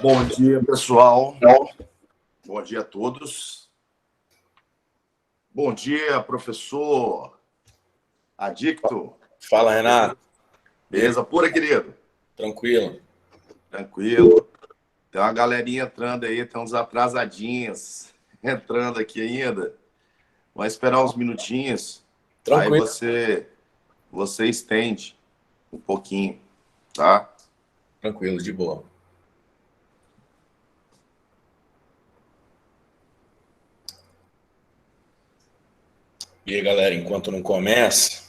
Bom dia, pessoal. Bom dia a todos. Bom dia, professor Adicto. Fala, Renato. Beleza pura, querido? Tranquilo. Tranquilo. Tem uma galerinha entrando aí, tem uns atrasadinhos entrando aqui ainda. Vai esperar uns minutinhos. Tranquilo. Aí você estende um pouquinho, tá? Tranquilo, de boa. E aí, galera, enquanto não começa,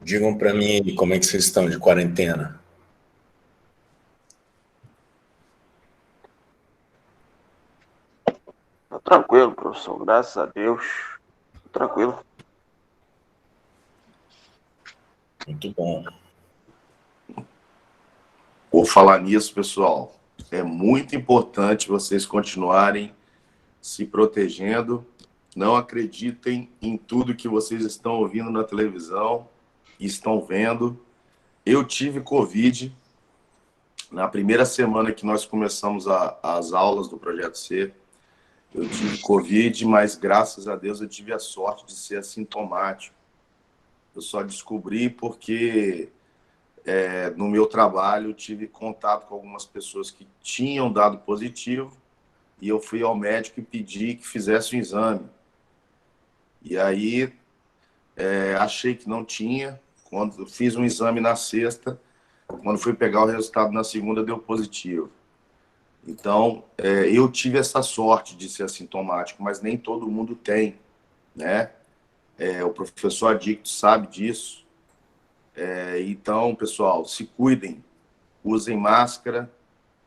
digam para mim como é que vocês estão de quarentena. Tá tranquilo, professor. Graças a Deus. Tranquilo. Muito bom. Por falar nisso, pessoal, é muito importante vocês continuarem se protegendo. Não acreditem em tudo que vocês estão ouvindo na televisão, estão vendo. Eu tive Covid na primeira semana que nós começamos as aulas do Projeto C. Eu tive Covid, mas graças a Deus eu tive a sorte de ser assintomático. Eu só descobri porque no meu trabalho eu tive contato com algumas pessoas que tinham dado positivo e eu fui ao médico e pedi que fizesse um exame. E aí achei que não tinha. Quando fiz um exame na sexta, quando fui pegar o resultado na segunda, deu positivo. Então, eu tive essa sorte de ser assintomático, mas nem todo mundo tem, né? O professor Adicto sabe disso. Então, pessoal, se cuidem, usem máscara,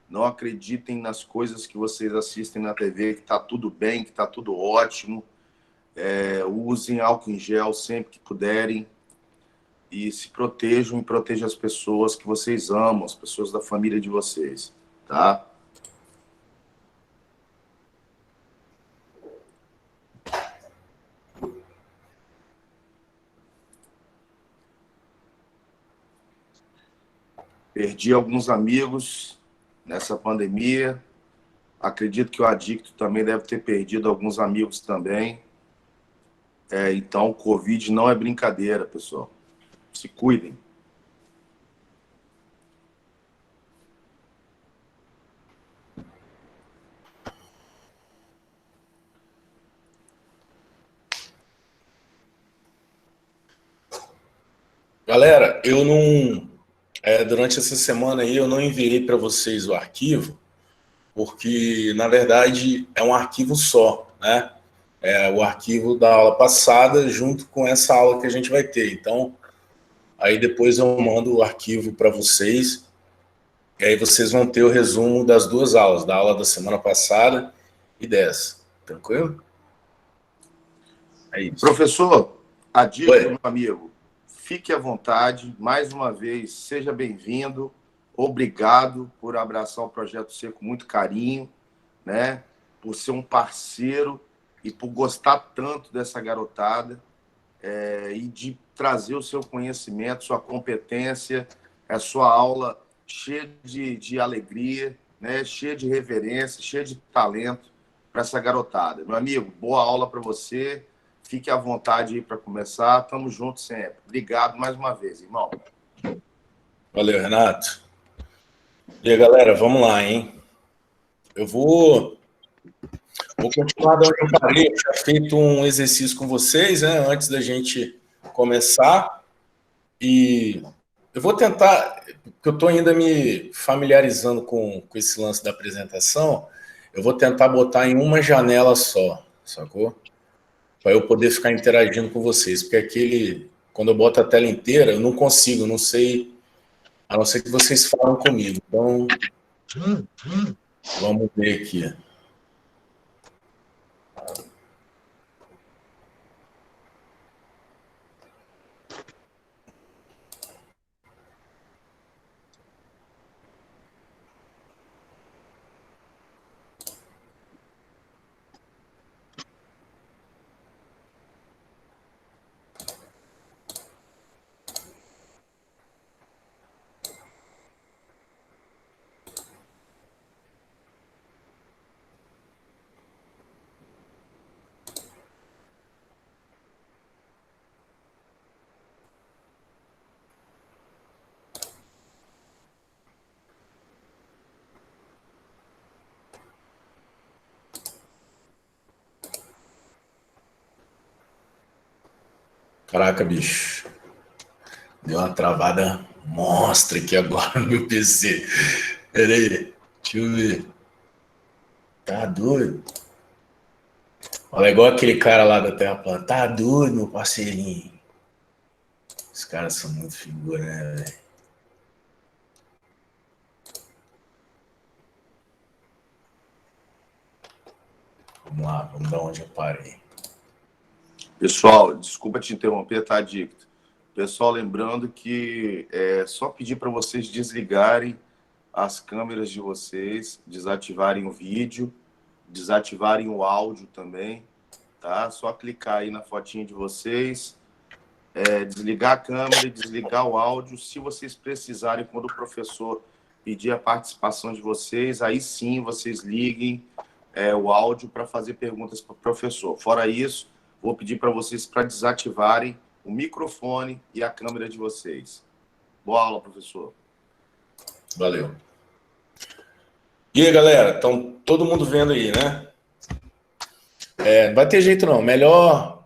não acreditem nas coisas que vocês assistem na TV, que está tudo bem, que está tudo ótimo. Usem álcool em gel sempre que puderem e se protejam e protejam as pessoas que vocês amam, as pessoas da família de vocês, tá? Perdi alguns amigos nessa pandemia. Acredito que o Adicto também deve ter perdido alguns amigos também. Então, Covid não é brincadeira, pessoal. Se cuidem. Galera, eu não... durante essa semana aí eu não enviei para vocês o arquivo, porque, na verdade, é um arquivo só, né? É o arquivo da aula passada junto com essa aula que a gente vai ter. Então, aí depois eu mando o arquivo para vocês, e aí vocês vão ter o resumo das duas aulas, da aula da semana passada e dessa. Tranquilo? É isso. Professor Adicto, Oi. meu amigo, fique à vontade. Mais uma vez, seja bem-vindo. Obrigado por abraçar o Projeto C com muito carinho, né? Por ser um parceiro e por gostar tanto dessa garotada e de trazer o seu conhecimento, sua competência, a sua aula cheia de alegria, né? Cheia de reverência, cheia de talento para essa garotada. Meu amigo, boa aula para você. Fique à vontade aí para começar. Tamo junto sempre. Obrigado mais uma vez, irmão. Valeu, Renato. E aí, galera, vamos lá, hein? Eu vou continuar dando onde eu parei. Eu tinha feito um exercício com vocês, né, antes da gente começar. E eu vou tentar, porque eu estou ainda me familiarizando com esse lance da apresentação, eu vou tentar botar em uma janela só, sacou? Para eu poder ficar interagindo com vocês. Porque quando eu boto a tela inteira, eu não consigo, não sei, a não ser que vocês falem comigo. Então, vamos ver aqui. Caraca, bicho. Deu uma travada monstra aqui agora no meu PC. Pera aí, deixa eu ver. Tá doido? Olha, igual aquele cara lá da Terra plana. Tá doido, meu parceirinho. Os caras são muito figura, né, velho? Vamos lá, vamos dar onde eu parei. Pessoal, desculpa te interromper, tá, Dicto? Pessoal, lembrando que é só pedir para vocês desligarem as câmeras de vocês, desativarem o vídeo, desativarem o áudio também, tá? Só clicar aí na fotinha de vocês, desligar a câmera e desligar o áudio. Se vocês precisarem, quando o professor pedir a participação de vocês, aí sim vocês liguem o áudio para fazer perguntas para o professor. Fora isso, vou pedir para vocês para desativarem o microfone e a câmera de vocês. Boa aula, professor. Valeu. E aí, galera? Estão todo mundo vendo aí, né? Não vai ter jeito não. Melhor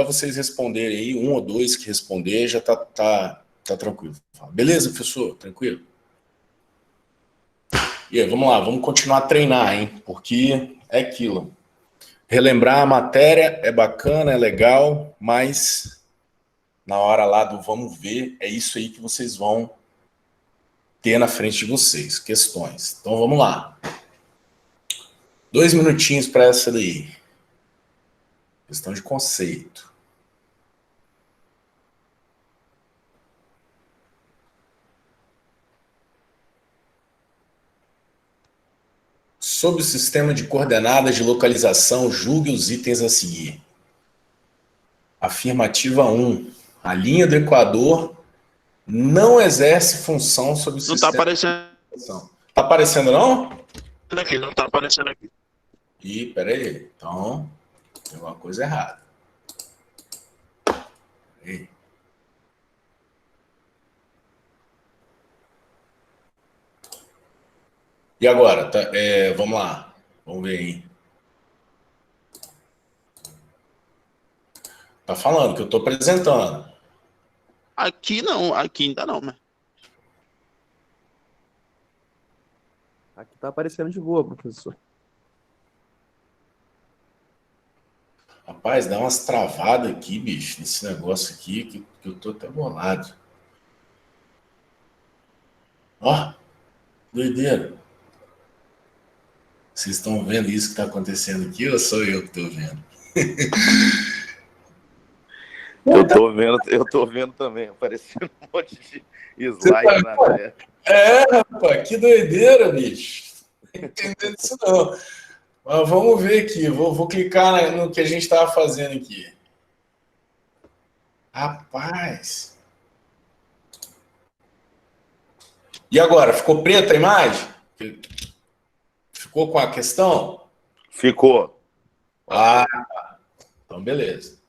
vocês responderem aí, um ou dois que responder, já tá tranquilo. Beleza, professor? Tranquilo? E aí, vamos lá, vamos continuar a treinar, hein? Porque é aquilo. Relembrar a matéria é bacana, é legal, mas na hora lá do vamos ver, é isso aí que vocês vão ter na frente de vocês, questões. Então vamos lá. 2 minutinhos para essa daí. Questão de conceito. Sob o sistema de coordenadas de localização, julgue os itens a seguir. Afirmativa 1. A linha do Equador não exerce função sobre o sistema. Não tá aparecendo. Tá aparecendo, não? Aqui, não tá aparecendo aqui. Ih, peraí. Então, tem alguma coisa errada. Peraí. E agora? Vamos lá. Vamos ver aí. Tá falando que eu tô apresentando. Aqui não, aqui ainda não, né? Aqui tá aparecendo de boa, professor. Rapaz, dá umas travadas aqui, bicho, nesse negócio aqui, que eu tô até bolado. Ó, doideira. Vocês estão vendo isso que tá acontecendo aqui ou sou eu que tô vendo? Eu tô vendo também, aparecendo um monte de slide na tela. Rapaz, que doideira, bicho. Não entendendo isso não. Mas vamos ver aqui, vou clicar no que a gente estava fazendo aqui. Rapaz. E agora, ficou preta a imagem? Ficou com a questão? Ficou. Então beleza.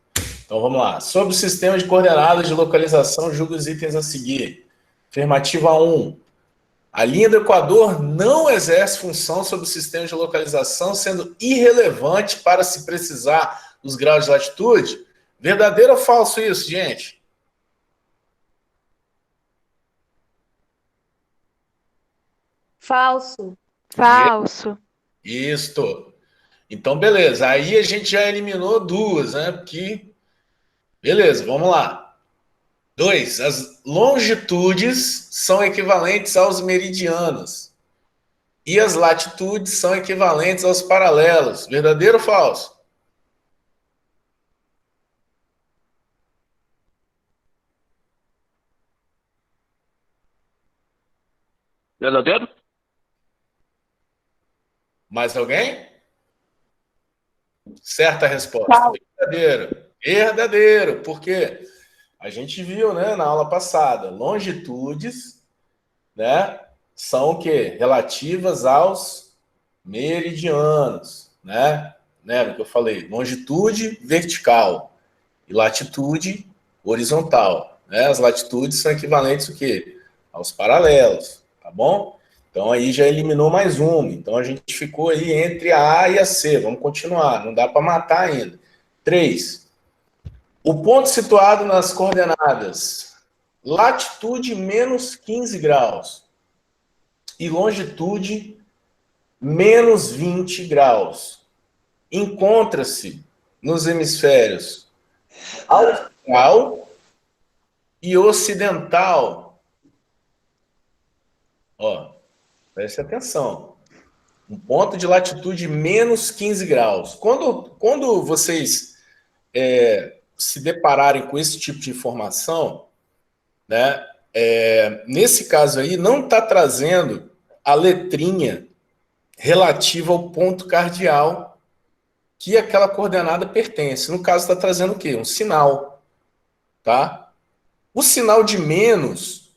Então vamos lá. Sobre o sistema de coordenadas de localização, julgue os itens a seguir. Afirmativa 1. A linha do Equador não exerce função sobre o sistema de localização, sendo irrelevante para se precisar dos graus de latitude. Verdadeiro ou falso isso, gente? Falso. Falso. Isto. Então, beleza. Aí a gente já eliminou duas, né? Porque... Beleza, vamos lá. 2. As longitudes são equivalentes aos meridianos. E as latitudes são equivalentes aos paralelos. Verdadeiro ou falso? Verdadeiro? Mais alguém? Certa resposta. Verdadeiro. Verdadeiro. Por quê? A gente viu, né, na aula passada, longitudes, né, são o quê? Relativas aos meridianos, né? Lembra que eu falei? Longitude vertical e latitude horizontal, né? As latitudes são equivalentes o quê? Aos paralelos, tá bom? Então aí já eliminou mais uma. Então a gente ficou aí entre a A e a C. Vamos continuar, não dá para matar ainda. 3. O ponto situado nas coordenadas latitude menos 15 graus e longitude menos 20 graus encontra-se nos hemisférios austral e ocidental. Ó, preste atenção. Um ponto de latitude menos 15 graus. Quando vocês se depararem com esse tipo de informação, né, nesse caso aí, não está trazendo a letrinha relativa ao ponto cardial que aquela coordenada pertence. No caso, está trazendo o quê? Um sinal. Tá? O sinal de menos,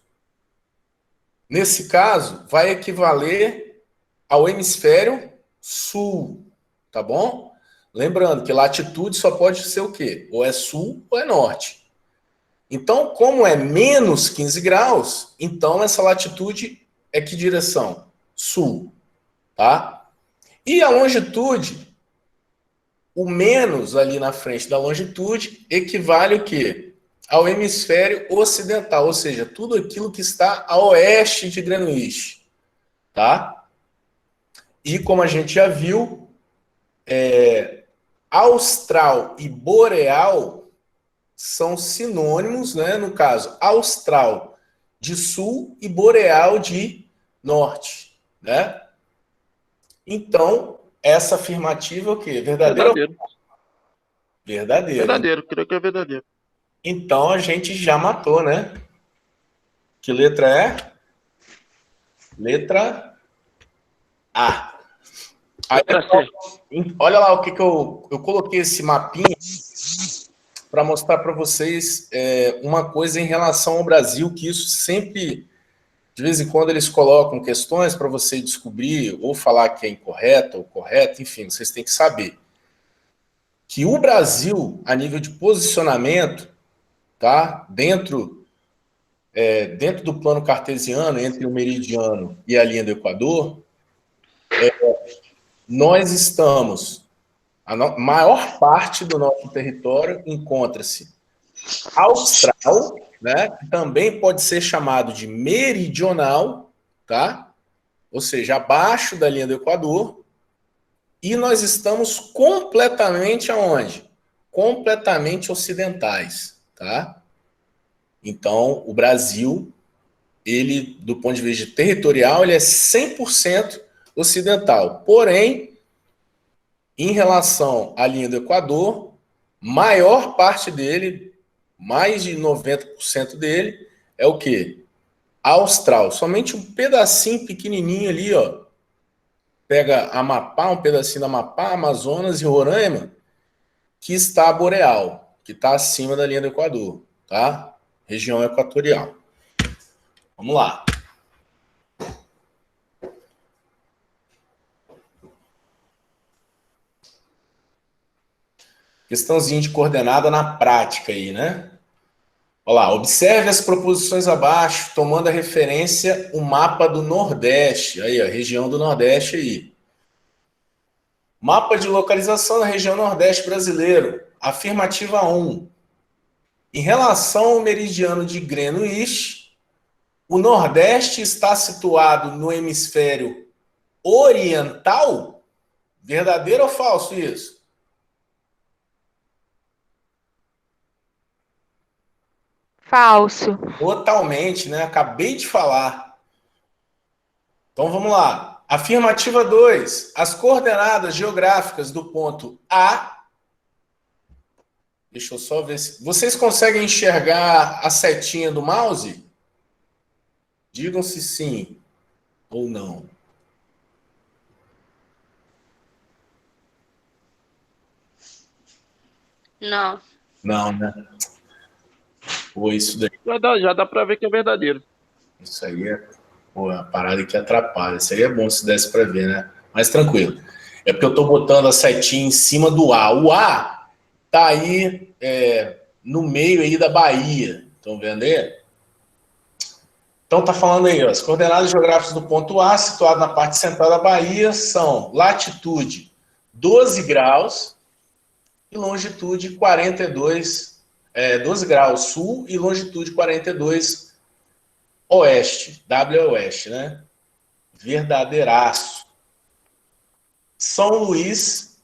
nesse caso, vai equivaler ao hemisfério sul. Tá bom? Lembrando que latitude só pode ser o quê? Ou é sul ou é norte. Então, como é menos 15 graus, então essa latitude é que direção? Sul. Tá? E a longitude, o menos ali na frente da longitude, equivale o quê? Ao hemisfério ocidental, ou seja, tudo aquilo que está a oeste de Greenwich. Tá? E como a gente já viu, austral e boreal são sinônimos, né? No caso, austral de sul e boreal de norte, né? Então, essa afirmativa é o quê? Verdadeiro? Verdadeiro. Verdadeiro, creio que é verdadeiro. Então, a gente já matou, né? Que letra é? Letra A. Aí, olha lá o que eu coloquei esse mapinha para mostrar para vocês uma coisa em relação ao Brasil, que isso sempre, de vez em quando, eles colocam questões para você descobrir ou falar que é incorreto ou correto, enfim, vocês têm que saber. Que o Brasil, a nível de posicionamento, tá, dentro do plano cartesiano, entre o meridiano e a linha do Equador, nós estamos, a maior parte do nosso território encontra-se austral, né, que também pode ser chamado de meridional, tá? Ou seja, abaixo da linha do Equador, e nós estamos completamente aonde? Completamente ocidentais, tá? Então, o Brasil, ele, do ponto de vista territorial, ele é 100% ocidental. Porém, em relação à linha do Equador, maior parte dele, mais de 90% dele, é o quê? Austral. Somente um pedacinho pequenininho ali, ó. Pega Amapá, um pedacinho da Amapá, Amazonas e Roraima, que está boreal, que está acima da linha do Equador, tá? Região equatorial. Vamos lá. Questãozinha de coordenada na prática aí, né? Olha lá, observe as proposições abaixo, tomando a referência o mapa do Nordeste. Aí, a região do Nordeste aí. Mapa de localização da região Nordeste brasileiro. Afirmativa 1. Em relação ao meridiano de Greenwich, o Nordeste está situado no hemisfério oriental? Verdadeiro ou falso isso? Falso. Totalmente, né? Acabei de falar. Então vamos lá. Afirmativa 2. As coordenadas geográficas do ponto A. Deixa eu só ver se. Vocês conseguem enxergar a setinha do mouse? Digam se sim ou não. Não. Não, né? Ou isso daí. Já dá para ver que é verdadeiro. Isso aí é uma parada que atrapalha. Seria bom se desse para ver, né? Mas tranquilo. É porque eu estou botando a setinha em cima do A. O A tá aí no meio aí da Bahia. Estão vendo aí? Então tá falando aí, ó, as coordenadas geográficas do ponto A, situado na parte central da Bahia, são latitude 12 graus e longitude 42 12 graus sul e longitude 42 oeste, W oeste, né? Verdadeiraço. São Luís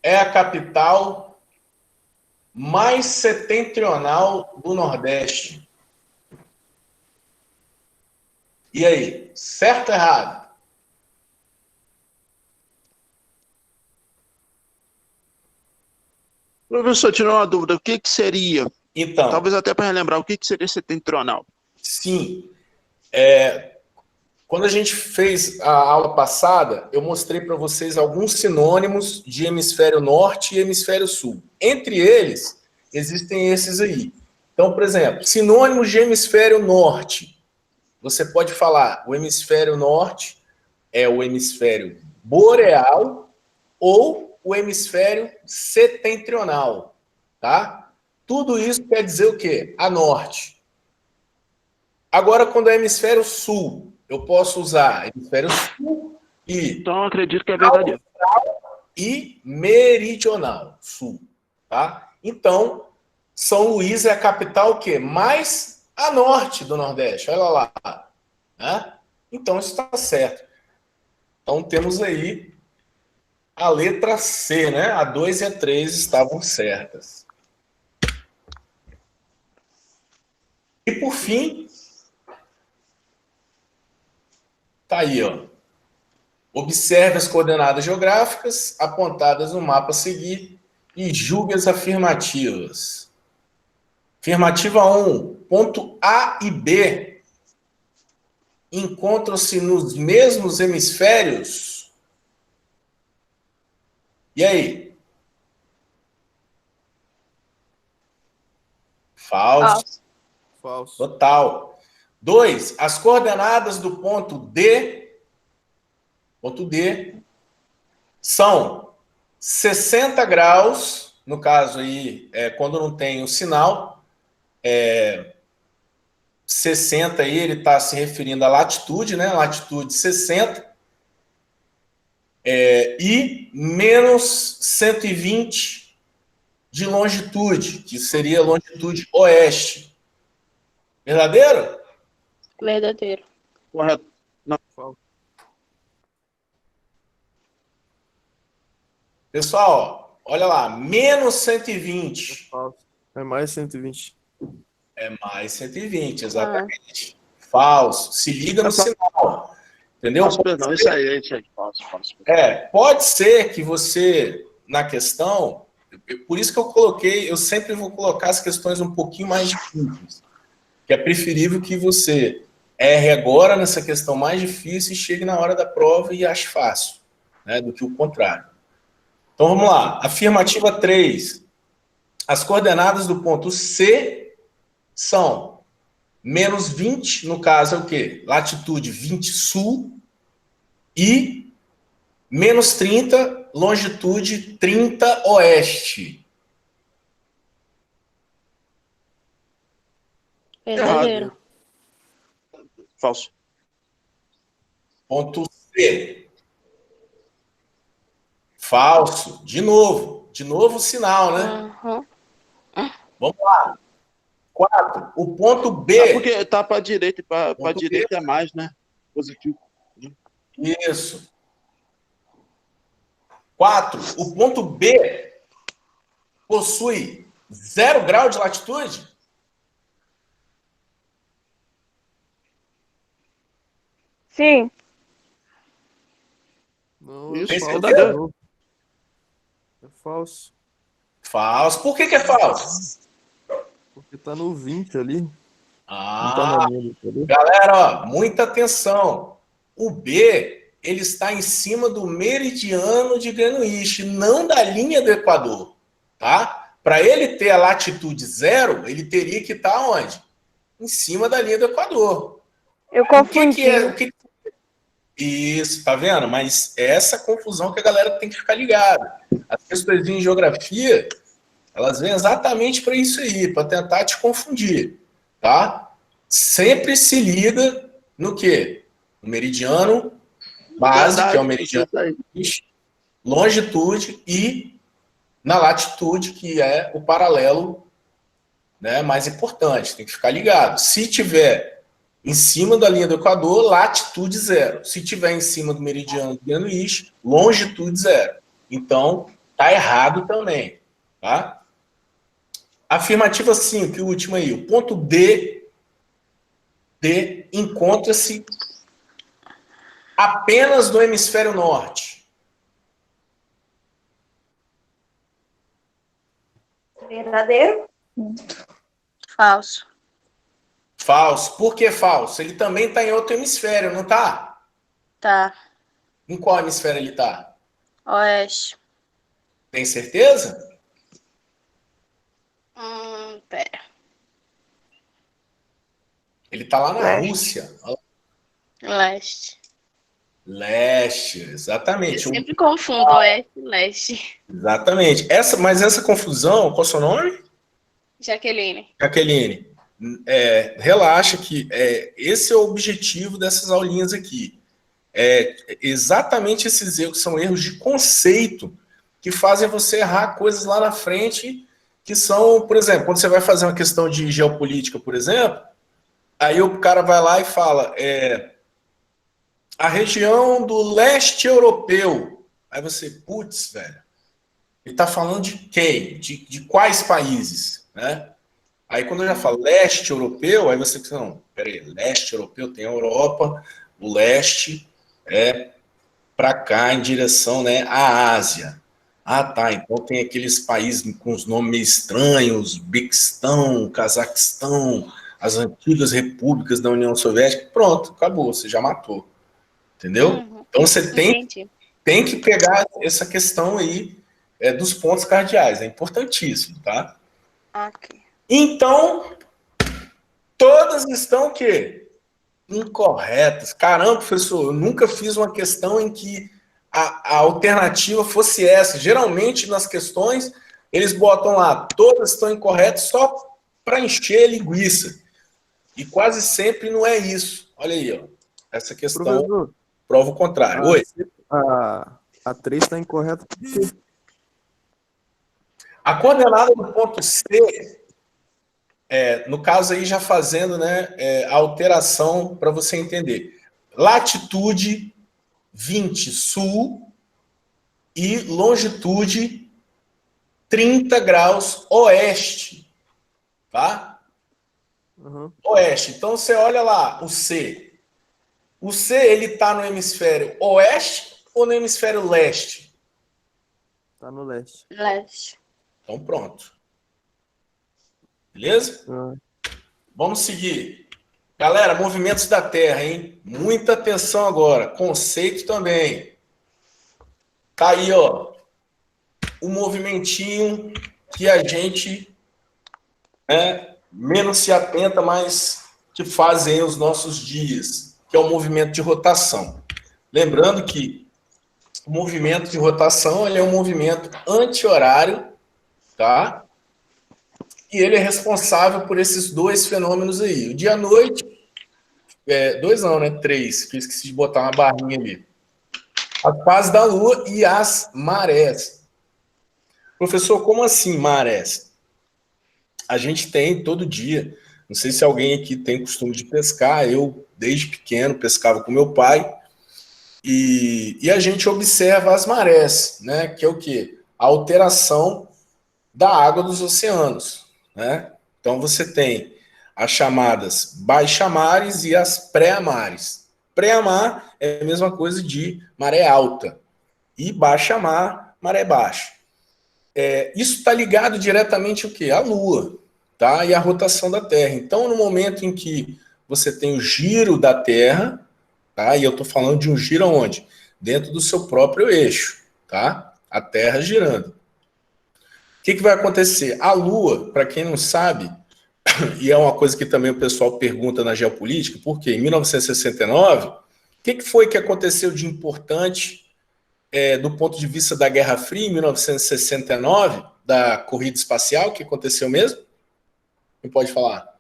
é a capital mais setentrional do Nordeste. E aí, certo ou errado? Professor, tirou uma dúvida. O que seria? Então, Talvez até para relembrar, o que seria setentrional? sim. Quando a gente fez a aula passada, eu mostrei para vocês alguns sinônimos de hemisfério norte e hemisfério sul. Entre eles, existem esses aí. Então, por exemplo, sinônimos de hemisfério norte. Você pode falar, o hemisfério norte é o hemisfério boreal ou o hemisfério setentrional, tá? Tudo isso quer dizer o quê? A norte. Agora, quando é hemisfério sul, eu posso usar hemisfério sul e Então, eu acredito que é verdadeiro. e meridional, sul, tá? Então, São Luís é a capital o quê? Mais a norte do Nordeste, olha lá, né? Então, isso está certo. Então, temos aí a letra C, né? A 2 e a 3 estavam certas. E, por fim, tá aí, ó. Observe as coordenadas geográficas apontadas no mapa a seguir e julgue as afirmativas. Afirmativa 1. Ponto A e B encontram-se nos mesmos hemisférios? E aí? Falso. Falso. Total. 2. As coordenadas do ponto D são 60 graus, no caso aí, quando não tem o sinal, 60 aí ele está se referindo à latitude, né? Latitude 60, e menos 120 de longitude, que seria longitude oeste. Verdadeiro? Verdadeiro. Correto. Falso. Pessoal, olha lá, menos 120 Falso. É mais 120. é mais 120, exatamente. Falso. Se liga no sinal. Entendeu? Falso, perdão, isso aí. Falso. Pode ser que você, na questão, por isso que eu coloquei, eu sempre vou colocar as questões um pouquinho mais difíceis, que é preferível que você erre agora nessa questão mais difícil e chegue na hora da prova e ache fácil, né, do que o contrário. Então vamos lá, afirmativa 3. As coordenadas do ponto C são menos 20, no caso é o quê? Latitude 20 sul e menos 30, longitude 30 oeste. Verdadeiro. Falso. Ponto C. Falso. De novo o sinal, né? Uhum. Vamos lá. 4. O ponto B. Porque tá para direita, para Ponto direita é mais, né? Positivo. Isso. 4. O ponto B possui 0 grau de latitude? Sim. Não, Isso, é falso. verdadeiro. É falso. Falso. Por que é falso? Porque tá no 20 ali. Não tá Ah, na linha, entendeu? galera, ó, muita atenção. O B, ele está em cima do meridiano de Greenwich, não da linha do Equador, tá? Para ele ter a latitude 0, ele teria que estar onde? Em cima da linha do Equador. Eu O que confundi. que é? Isso, tá vendo? Mas é essa confusão que a galera tem que ficar ligada. As questões de geografia, elas vêm exatamente para isso aí, para tentar te confundir, tá? Sempre se liga no quê? No meridiano base, que é o meridiano longitude, e na latitude, que é o paralelo né, mais importante, tem que ficar ligado. Se tiver em cima da linha do Equador, latitude 0. Se tiver em cima do meridiano de Greenwich, longitude 0. Então, tá errado também, tá? Afirmativa 5, o último aí. O ponto D encontra-se apenas no hemisfério norte. Verdadeiro? Falso. Falso. Por que falso? Ele também está em outro hemisfério, não está? Tá. Em qual hemisfério ele está? Oeste. Tem certeza? Pera. Ele está lá na Leste. Rússia. Leste. Leste, Eu exatamente. sempre confundo oeste e leste. Exatamente. Mas essa confusão, qual é o seu nome? Jaqueline. Jaqueline, relaxa que esse é o objetivo dessas aulinhas aqui. Exatamente esses erros são erros de conceito que fazem você errar coisas lá na frente que são, por exemplo, quando você vai fazer uma questão de geopolítica, por exemplo, aí o cara vai lá e fala a região do leste europeu. Aí você, putz, velho, ele está falando de quem? De quais países, né? Aí quando eu já falo leste europeu, aí você pensa, não, peraí, leste europeu tem a Europa, o leste é para cá em direção, né, à Ásia. Ah, tá, então tem aqueles países com os nomes meio estranhos, Uzbequistão, Cazaquistão, as antigas repúblicas da União Soviética. Pronto, acabou, você já matou. Entendeu? Então você tem que pegar essa questão aí dos pontos cardeais, é importantíssimo, tá? Ok. Então, todas estão o quê? Incorretas. Caramba, professor, eu nunca fiz uma questão em que a alternativa fosse essa. Geralmente, nas questões, eles botam lá, todas estão incorretas só para encher a linguiça. E quase sempre não é isso. Olha aí, ó. Essa questão Professor, prova o contrário. Oi? A 3 está incorreta por quê? A coordenada do ponto C, no caso aí já fazendo, né, a alteração para você entender. Latitude 20 sul e longitude 30 graus oeste, tá? Uhum. Oeste. Então você olha lá o C. O C ele está no hemisfério oeste ou no hemisfério leste? Tá no leste. Leste. Então pronto. Beleza? Ah, Vamos seguir. Galera, movimentos da Terra, hein? Muita atenção agora. Conceito também. Tá aí, ó. O movimentinho que a gente menos se atenta, mas que fazem os nossos dias, que é o movimento de rotação. Lembrando que o movimento de rotação ele é um movimento anti-horário, tá? E ele é responsável por esses dois fenômenos aí. O dia-noite, dois não, né? 3, que eu esqueci de botar uma barrinha ali. As fases da Lua e as marés. Professor, como assim marés? A gente tem todo dia, não sei se alguém aqui tem costume de pescar, eu, desde pequeno, pescava com meu pai, e a gente observa as marés, né? Que é o quê? A alteração da água dos oceanos. Né? Então você tem as chamadas baixamares e as pré-amares. Pré-amar é a mesma coisa de maré alta. E baixa-mar, maré baixa. Isso está ligado diretamente ao quê? À Lua, tá? E à rotação da Terra. Então, no momento em que você tem o giro da Terra, tá? E eu estou falando de um giro onde? Dentro do seu próprio eixo, tá? A Terra girando. O que vai acontecer? A Lua, para quem não sabe, e é uma coisa que também o pessoal pergunta na geopolítica, porque em 1969, o que foi que aconteceu de importante do ponto de vista da Guerra Fria, em 1969, da corrida espacial, o que aconteceu mesmo? Quem pode falar?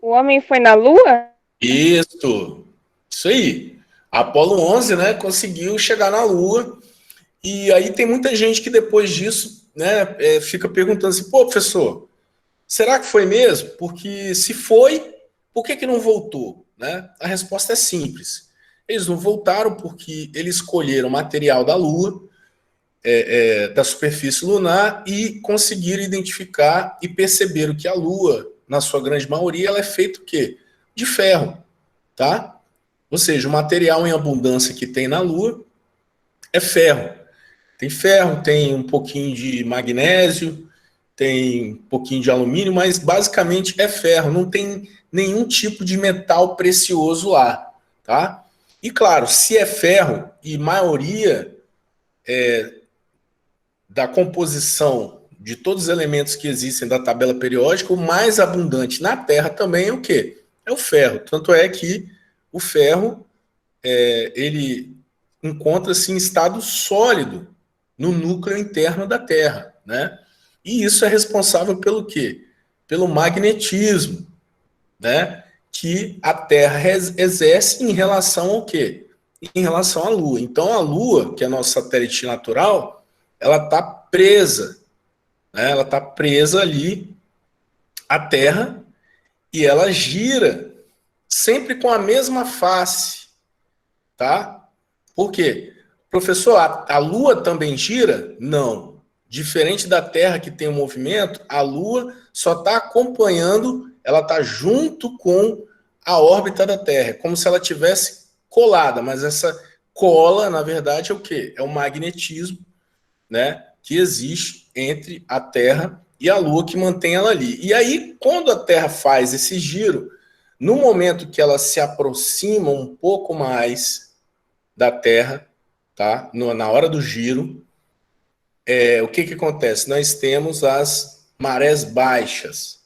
O homem foi na Lua? Isso aí. A Apollo 11, né, conseguiu chegar na Lua. E aí tem muita gente que depois disso né, fica perguntando assim, pô, professor, será que foi mesmo? Porque se foi, por que não voltou? Né? A resposta é simples. Eles não voltaram porque eles escolheram material da Lua, da superfície lunar, e conseguiram identificar e perceberam que a Lua, na sua grande maioria, ela é feita o quê? De ferro, tá? Ou seja, o material em abundância que tem na Lua é ferro. Tem ferro, tem um pouquinho de magnésio, tem um pouquinho de alumínio, mas basicamente é ferro, não tem nenhum tipo de metal precioso lá, tá? E claro, se é ferro e maioria da composição de todos os elementos que existem da tabela periódica, o mais abundante na Terra também é o quê? É o ferro. Tanto é que o ferro, ele encontra-se em estado sólido no núcleo interno da Terra, né? E isso é responsável pelo quê? Pelo magnetismo, né? Que a Terra exerce em relação ao quê? Em relação à Lua. Então, a Lua, que é nosso satélite natural, ela está presa, né? Ela está presa ali à Terra e ela gira sempre com a mesma face, tá? Por quê? Professor, a Lua também gira? Não. Diferente da Terra que tem um movimento, a Lua só está acompanhando, ela está junto com a órbita da Terra, é como se ela tivesse colada, mas essa cola, na verdade, é o quê? É o magnetismo, né, que existe entre a Terra e a Lua que mantém ela ali. E aí, quando a Terra faz esse giro, no momento que ela se aproxima um pouco mais da Terra, tá? Na hora do giro, o que acontece? Nós temos as marés baixas.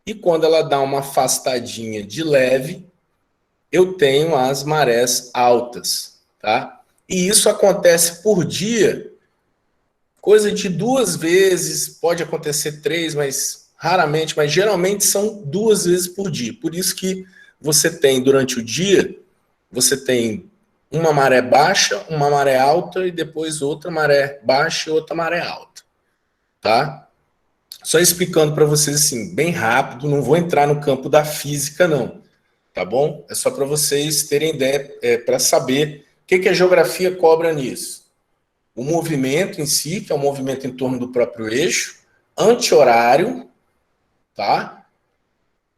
E quando ela dá uma afastadinha de leve, eu tenho as marés altas, tá? E isso acontece por dia, coisa de 2 vezes, pode acontecer 3, mas raramente, mas geralmente são 2 vezes por dia. Por isso que você tem, durante o dia, você tem uma maré baixa, uma maré alta e depois outra maré baixa e outra maré alta, tá? Só explicando para vocês assim, bem rápido, não vou entrar no campo da física não, tá bom? É só para vocês terem ideia, para saber o que a geografia cobra nisso. O movimento em si, que é o movimento em torno do próprio eixo, anti-horário, tá?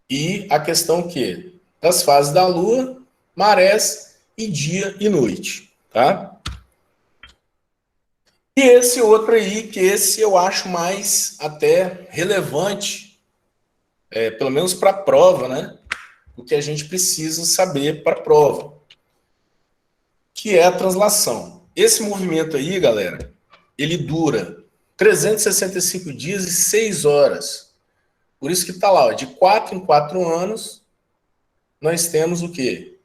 E a questão que das fases da Lua, marés e dia e noite, tá? E esse outro aí, que esse eu acho mais até relevante, pelo menos para a prova, né? O que a gente precisa saber para a prova, que é a translação. Esse movimento aí, galera, ele dura 365 dias e 6 horas. Por isso que está lá, ó, de 4 em 4 anos, nós temos o quê?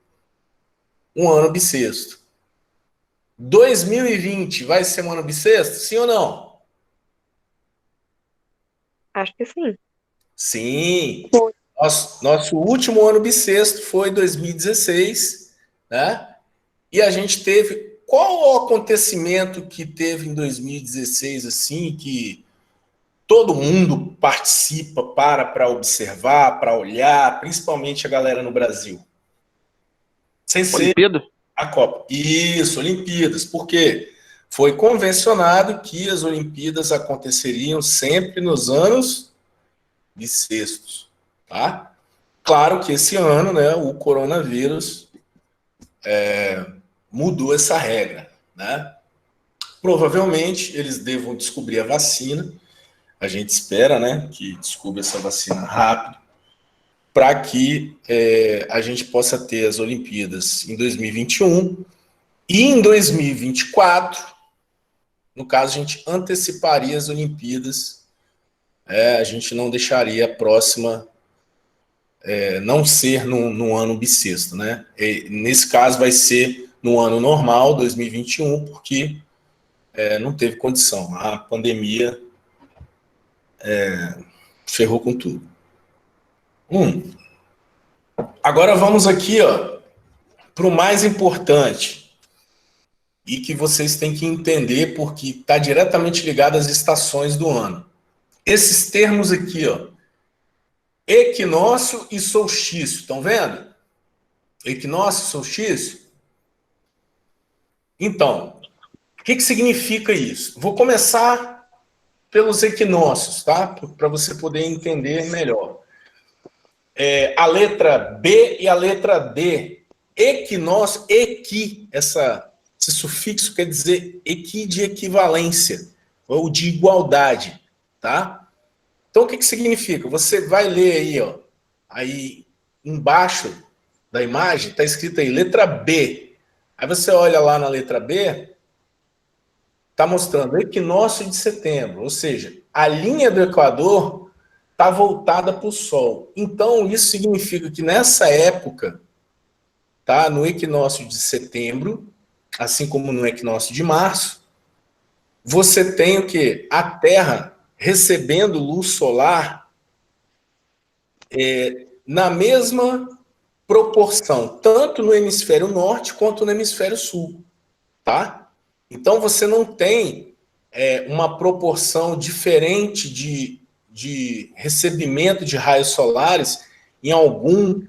Um ano bissexto. 2020 vai ser um ano bissexto? Sim ou não? Acho que sim. Sim. Nosso último ano bissexto foi 2016, né? E a gente teve... Qual o acontecimento que teve em 2016, assim, que todo mundo participa para observar, para olhar, principalmente a galera no Brasil? Sem ser Olimpíada? a Copa. Isso, Olimpíadas. Por quê? Foi convencionado que as Olimpíadas aconteceriam sempre nos anos bissextos, tá? Claro que esse ano, né, o coronavírus mudou essa regra, né? Provavelmente eles devam descobrir a vacina. A gente espera, né, que descubra essa vacina rápido, para que a gente possa ter as Olimpíadas em 2021 e em 2024, no caso, a gente anteciparia as Olimpíadas, a gente não deixaria a próxima não ser no ano bissexto, né? Nesse caso vai ser no ano normal, 2021, porque não teve condição. A pandemia ferrou com tudo. Agora vamos aqui, ó, para o mais importante. e que vocês têm que entender porque está diretamente ligado às estações do ano. Esses termos aqui, ó, equinócio e solstício, estão vendo? Equinócio e solstício? Então, o que significa isso? Vou começar pelos equinócios, tá? Para você poder entender melhor. A letra B e a letra D. Equinócio, esse sufixo quer dizer equi de equivalência, ou de igualdade, tá? Então, o que significa? Você vai ler aí, ó, aí embaixo da imagem, está escrito aí, letra B. Aí você olha lá na letra B, está mostrando equinócio de setembro, ou seja, a linha do Equador está voltada para o Sol. Então, isso significa que nessa época, tá, no equinócio de setembro, assim como no equinócio de março, você tem o quê? A Terra recebendo luz solar na mesma proporção, tanto no hemisfério norte quanto no hemisfério sul, tá? Então você não tem uma proporção diferente de recebimento de raios solares em algum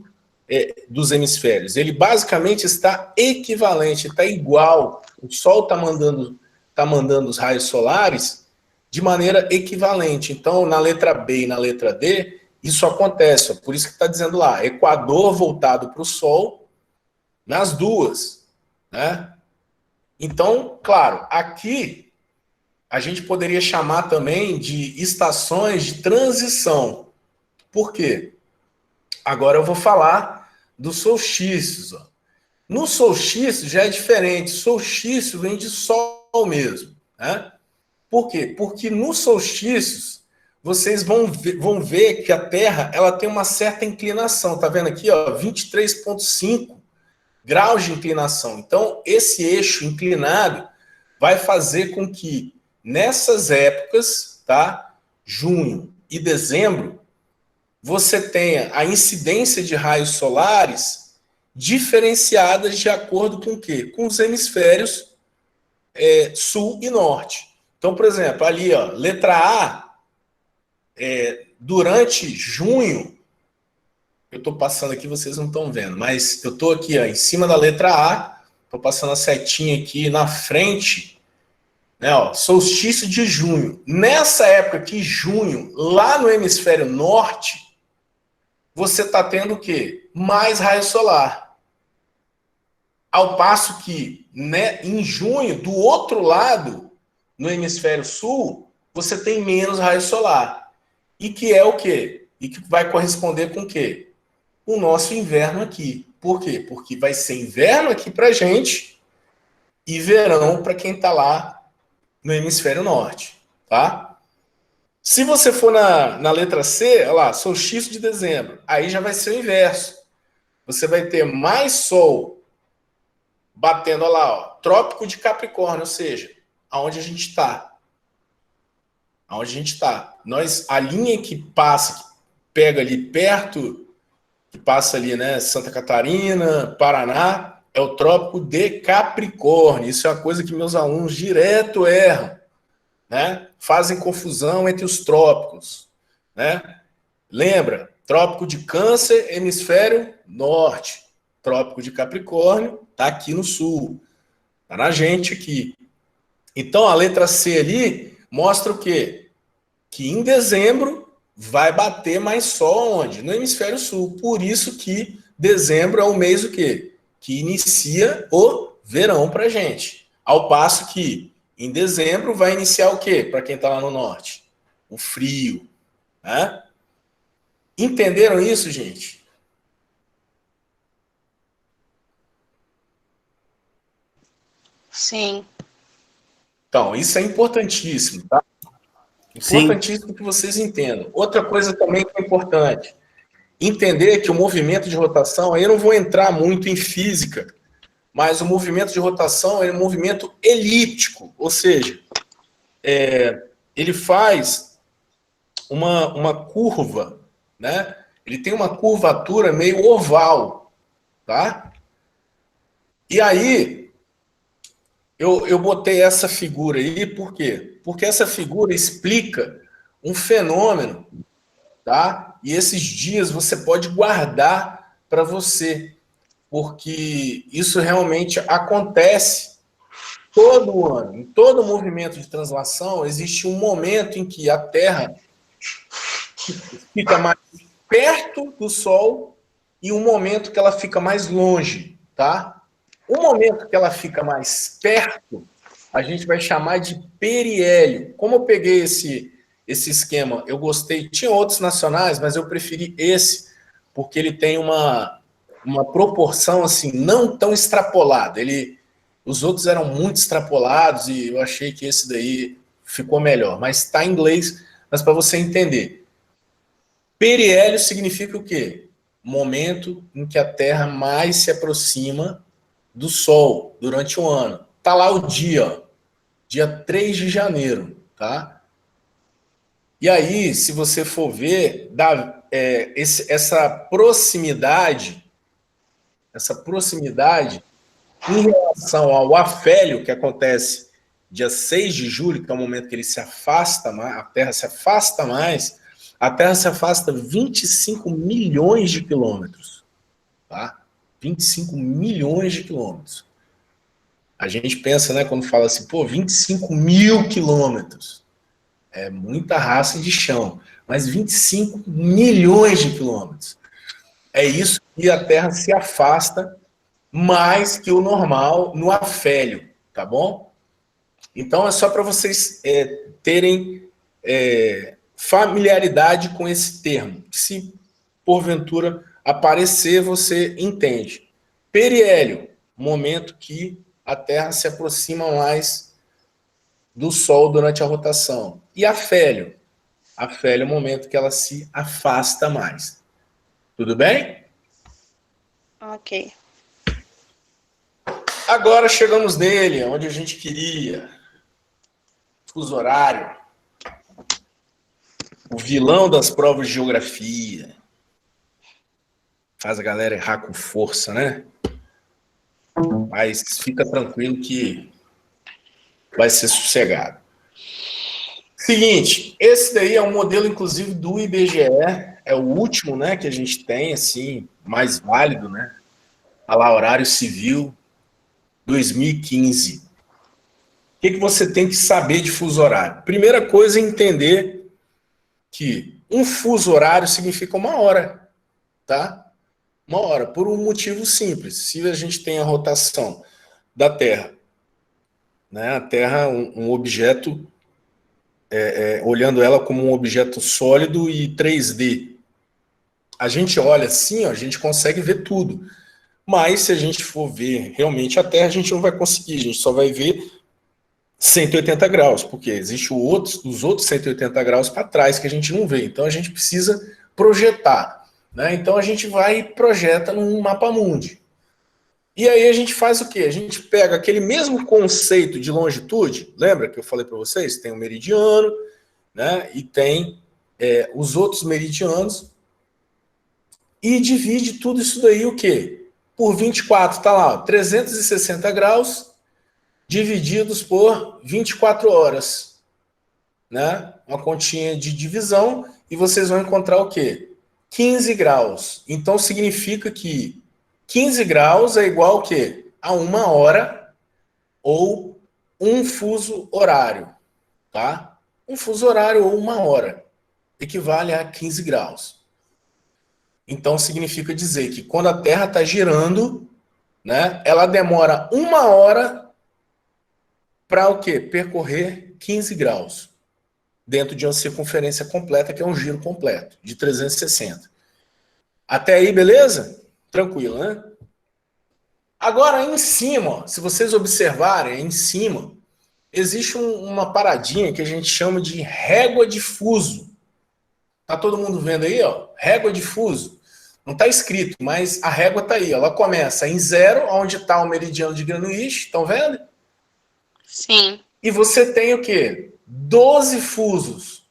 dos hemisférios. Ele basicamente está equivalente, está igual. O Sol está mandando os raios solares de maneira equivalente. Então, na letra B e na letra D, isso acontece. Por isso que está dizendo lá, Equador voltado para o Sol, nas duas, né? Então, claro, aqui a gente poderia chamar também de estações de transição. Por quê? Agora eu vou falar dos solstícios. Ó. No solstício já é diferente. Solstício vem de sol mesmo, né? Por quê? Porque nos solstícios vocês vão ver que a Terra ela tem uma certa inclinação. Tá vendo aqui, ó, 23,5 graus de inclinação. Então, esse eixo inclinado vai fazer com que nessas épocas, tá? Junho e dezembro, você tenha a incidência de raios solares diferenciadas de acordo com o quê? Com os hemisférios sul e norte. Então, por exemplo, ali, ó, letra A, durante junho, eu estou passando aqui, vocês não estão vendo, mas eu estou aqui, ó, em cima da letra A, estou passando a setinha aqui na frente, né, ó, solstício de junho. Nessa época aqui, junho, lá no hemisfério norte, você está tendo o quê? Mais raio solar. Ao passo que, né, em junho, do outro lado, no hemisfério sul, você tem menos raio solar. E que é o quê? E que vai corresponder com o quê? O nosso inverno aqui. Por quê? Porque vai ser inverno aqui pra gente e verão para quem está lá no hemisfério norte, tá? Se você for na letra C, olha lá, solstício de dezembro, aí já vai ser o inverso. Você vai ter mais sol batendo, olha lá, ó, trópico de Capricórnio, ou seja, aonde a gente está. Aonde a gente está. A linha que passa, que pega ali perto, que passa ali, né, Santa Catarina, Paraná, é o trópico de Capricórnio. Isso é uma coisa que meus alunos direto erram, né? Fazem confusão entre os trópicos, né? Lembra? Trópico de Câncer, hemisfério norte. Trópico de Capricórnio está aqui no sul. Está na gente aqui. Então, a letra C ali mostra o quê? Que em dezembro vai bater mais sol onde? No hemisfério sul. Por isso que dezembro é o mês o quê? Que inicia o verão para gente. Ao passo que em dezembro vai iniciar o quê? Para quem está lá no norte? O frio. Né? Entenderam isso, gente? Sim. Então, isso é importantíssimo, tá? Importantíssimo que vocês entendam. Outra coisa também que é importante, entender que o movimento de rotação, aí eu não vou entrar muito em física, mas o movimento de rotação é um movimento elíptico, ou seja, ele faz uma curva, né? Ele tem uma curvatura meio oval, tá? E aí, Eu botei essa figura aí, por quê? Porque essa figura explica um fenômeno, tá? E esses dias você pode guardar para você, porque isso realmente acontece todo ano. Em todo movimento de translação, existe um momento em que a Terra fica mais perto do Sol e um momento que ela fica mais longe, tá? O momento que ela fica mais perto, a gente vai chamar de periélio. Como eu peguei esse esquema, eu gostei. Tinha outros nacionais, mas eu preferi esse, porque ele tem uma proporção assim, não tão extrapolada. Os outros eram muito extrapolados e eu achei que esse daí ficou melhor. Mas está em inglês, mas para você entender. Periélio significa o quê? Momento em que a Terra mais se aproxima do Sol durante o ano. Tá lá o dia, ó, dia 3 de janeiro, tá? E aí, se você for ver, essa proximidade em relação ao afélio, que acontece dia 6 de julho, que é o momento que ele se afasta mais, a Terra se afasta mais, a Terra se afasta 25 milhões de quilômetros, tá? 25 milhões de quilômetros. A gente pensa, né, quando fala assim, pô, 25 mil quilômetros. É muita raça de chão. Mas 25 milhões de quilômetros. É isso que a Terra se afasta mais que o normal no afélio, tá bom? Então é só para vocês terem familiaridade com esse termo. Se porventura aparecer, você entende. Periélio, momento que a Terra se aproxima mais do Sol durante a rotação. E afélio? Afélio é o momento que ela se afasta mais. Tudo bem? Ok. Agora chegamos nele, onde a gente queria. Fuso horário. O vilão das provas de geografia. Faz a galera errar com força, né? Mas fica tranquilo que vai ser sossegado. Seguinte, esse daí é um modelo, inclusive, do IBGE, é o último, né, que a gente tem, assim, mais válido, né? A lá, horário civil 2015. O que você tem que saber de fuso horário? Primeira coisa é entender que um fuso horário significa uma hora, tá? Uma hora, por um motivo simples. Se a gente tem a rotação da Terra, né, a Terra, um objeto, olhando ela como um objeto sólido e 3D. A gente olha assim, ó, a gente consegue ver tudo. Mas se a gente for ver realmente a Terra, a gente não vai conseguir, a gente só vai ver 180 graus, porque existe os outros 180 graus para trás que a gente não vê. Então a gente precisa projetar, né? Então a gente vai e projeta num mapa mundi. E aí a gente faz o quê? A gente pega aquele mesmo conceito de longitude, lembra que eu falei para vocês? Tem o meridiano, né? E tem os outros meridianos, e divide tudo isso daí o quê? Por 24, tá lá, ó, 360 graus divididos por 24 horas, né? Uma continha de divisão, e vocês vão encontrar o quê? 15 graus. Então significa que 15 graus é igual ao quê? A uma hora ou um fuso horário, tá? Um fuso horário ou uma hora equivale a 15 graus. Então significa dizer que quando a Terra está girando, né, ela demora uma hora para o quê? Percorrer 15 graus dentro de uma circunferência completa, que é um giro completo, de 360. Até aí, beleza? Tranquilo, né? Agora, em cima, ó, se vocês observarem, em cima, existe uma paradinha que a gente chama de régua de fuso. Tá todo mundo vendo aí, ó? Régua de fuso. Não está escrito, mas a régua está aí. Ela começa em 0, onde está o meridiano de Greenwich, estão vendo? Sim. E você tem o quê? 12 fusos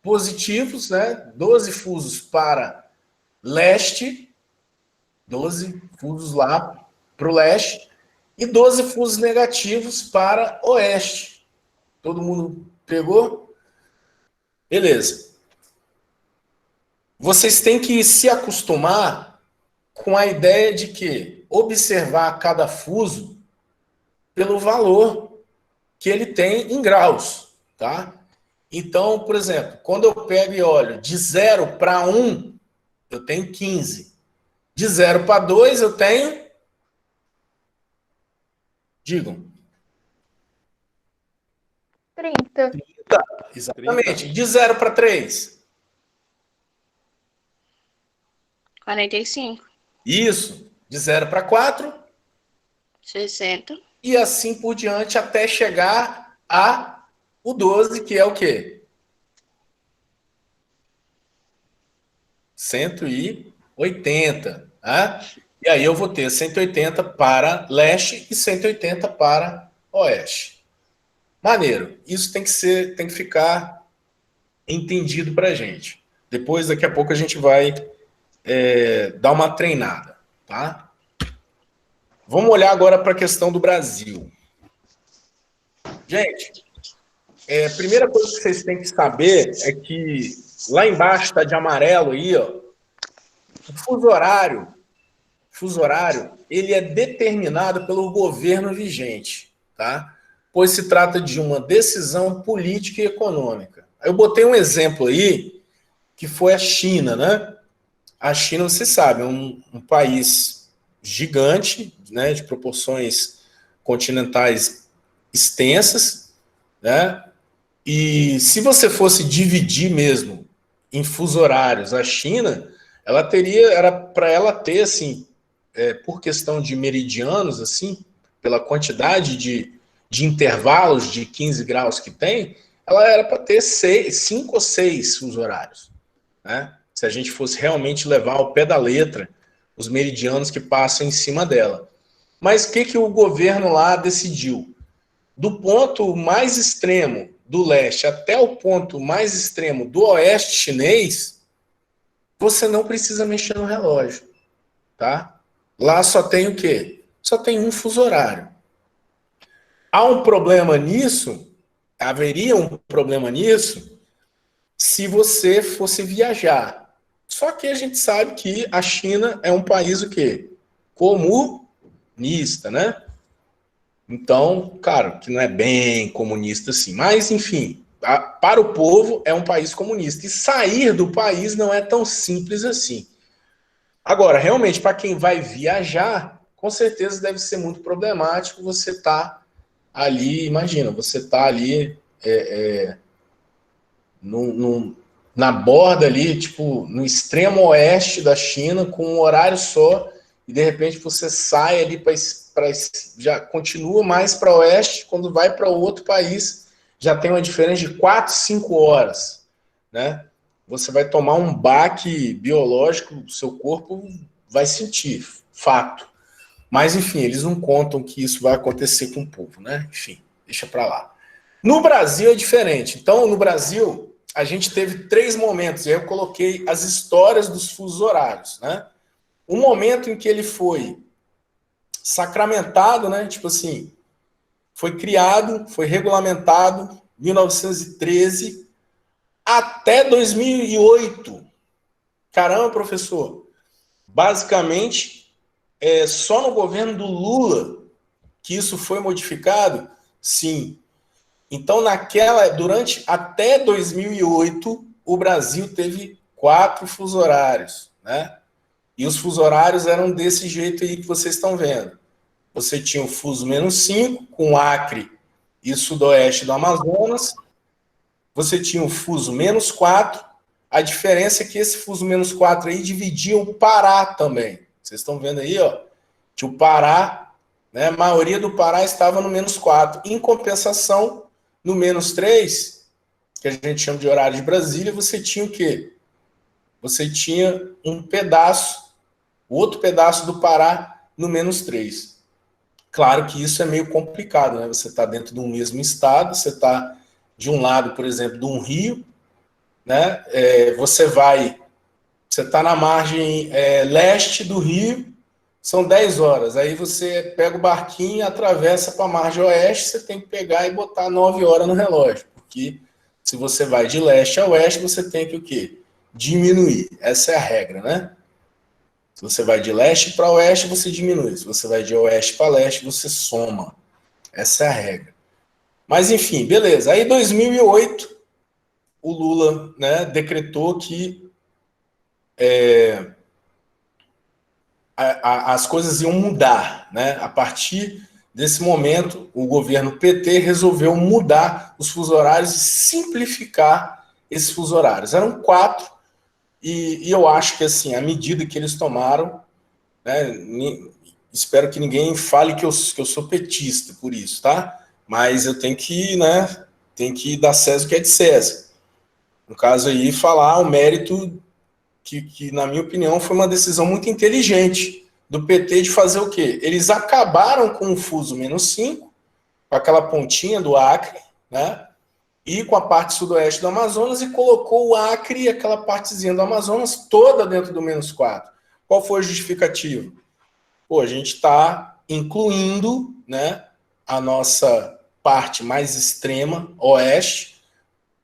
positivos, né? 12 fusos para leste, 12 fusos lá para o leste, e 12 fusos negativos para oeste. Todo mundo pegou? Beleza. Vocês têm que se acostumar com a ideia de que observar cada fuso pelo valor que ele tem em graus, tá? Então, por exemplo, quando eu pego e olho de 0 para 1, eu tenho 15. De 0 para 2, eu tenho... Digam. 30. Exatamente. De 0 para 3. 45. Isso. De 0 para 4. 60. E assim por diante até chegar a o 12, que é o quê? 180. Tá? E aí eu vou ter 180 para leste e 180 para oeste. Maneiro. Isso tem que ficar entendido para a gente. Depois, daqui a pouco, a gente vai dar uma treinada. Tá? Vamos olhar agora para a questão do Brasil. Gente, a primeira coisa que vocês têm que saber é que lá embaixo está de amarelo aí, ó, o fuso horário, ele é determinado pelo governo vigente, tá? Pois se trata de uma decisão política e econômica. Eu botei um exemplo aí, que foi a China, né? A China, você sabe, é um país gigante, né, de proporções continentais extensas, né? E se você fosse dividir mesmo em fuso horários a China, era para ela ter, assim, por questão de meridianos, assim, pela quantidade de intervalos de 15 graus que tem, ela era para ter 5 ou 6 fuso horários, né? Se a gente fosse realmente levar ao pé da letra os meridianos que passam em cima dela. Mas o que o governo lá decidiu? Do ponto mais extremo do leste até o ponto mais extremo do oeste chinês, você não precisa mexer no relógio, tá? Lá só tem o quê? Só tem um fuso horário. Há um problema nisso, haveria um problema nisso, se você fosse viajar. Só que a gente sabe que a China é um país o quê? Comunista, né? Então, claro, que não é bem comunista assim, mas enfim, para o povo é um país comunista. E sair do país não é tão simples assim. Agora, realmente, para quem vai viajar, com certeza deve ser muito problemático você estar ali, imagina, você está ali na borda ali, tipo, no extremo oeste da China, com um horário só, e de repente você sai ali já continua mais para oeste, quando vai para outro país, já tem uma diferença de 4, 5 horas, né? Você vai tomar um baque biológico, o seu corpo vai sentir, fato. Mas, enfim, eles não contam que isso vai acontecer com o povo, né? Enfim, deixa para lá. No Brasil é diferente. Então, no Brasil, a gente teve 3 momentos, e aí eu coloquei as histórias dos fusos horários, né? O momento em que ele foi sacramentado, né? Tipo assim, foi criado, foi regulamentado, 1913, até 2008. Caramba, professor. Basicamente, só no governo do Lula que isso foi modificado? Sim. Então, durante até 2008, o Brasil teve 4 fusos horários, né? E os fusos horários eram desse jeito aí que vocês estão vendo. Você tinha o fuso -5, com Acre e sudoeste do Amazonas. Você tinha o fuso -4. A diferença é que esse fuso -4 aí dividia o Pará também. Vocês estão vendo aí, ó, que o Pará, né, a maioria do Pará estava no -4. Em compensação, no -3, que a gente chama de horário de Brasília, você tinha o quê? Você tinha um pedaço, o outro pedaço do Pará no -3. Claro que isso é meio complicado, né? Você está dentro de um mesmo estado, você está de um lado, por exemplo, de um rio, né? Você está na margem leste do rio, são 10 horas. Aí você pega o barquinho e atravessa para a margem oeste, você tem que pegar e botar 9 horas no relógio. Porque se você vai de leste a oeste, você tem que o quê? Diminuir. Essa é a regra, né? Se você vai de leste para oeste, você diminui. Se você vai de oeste para leste, você soma. Essa é a regra. Mas, enfim, beleza. Aí, em 2008, o Lula, né, decretou que as coisas iam mudar, né? A partir desse momento, o governo PT resolveu mudar os fusos horários e simplificar esses fusos horários. Eram 4, e eu acho que, assim, a medida que eles tomaram, né, espero que ninguém fale que eu sou petista por isso, tá? Mas eu tenho que, né, dar César o que é de César. No caso aí, falar o mérito que, na minha opinião, foi uma decisão muito inteligente do PT de fazer o quê? Eles acabaram com o fuso -5, com aquela pontinha do Acre, né? E com a parte sudoeste do Amazonas, e colocou o Acre e aquela partezinha do Amazonas toda dentro do -4. Qual foi a justificativa? Pô, a gente está incluindo, né, a nossa parte mais extrema, oeste,